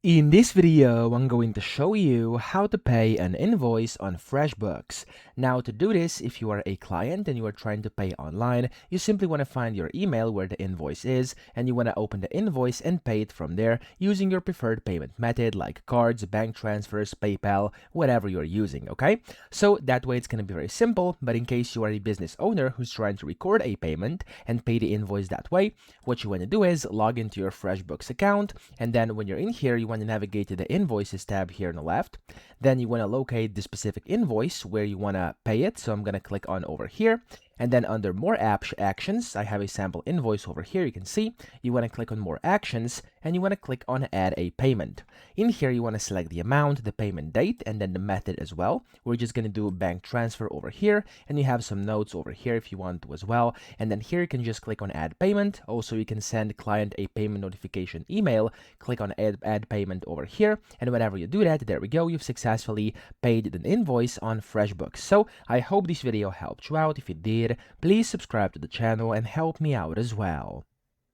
In this video, I'm going to show you how to pay an invoice on FreshBooks. Now, to do this, if you are a client and you are trying to pay online, you simply want to find your email where the invoice is, and you want to open the invoice and pay it from there using your preferred payment method like cards, bank transfers, PayPal, whatever you're using, okay? So that way it's going to be very simple, but in case you are a business owner who's trying to record a payment and pay the invoice that way, what you want to do is log into your FreshBooks account, and then when you're in here, you want to navigate to the invoices tab here on the left. Then you want to locate the specific invoice where you want to pay it. So I'm going to click on over here. And then under more actions, I have a sample invoice over here. You can see you want to click on more actions and you want to click on add a payment. In here, you want to select the amount, the payment date, and then the method as well. We're just going to do a bank transfer over here, and you have some notes over here if you want to as well. And then here you can just click on add payment. Also, you can send client a payment notification email. Click on add payment over here. And whenever you do that, there we go. You've successfully paid an invoice on FreshBooks. So I hope this video helped you out. If it did, please subscribe to the channel and help me out as well.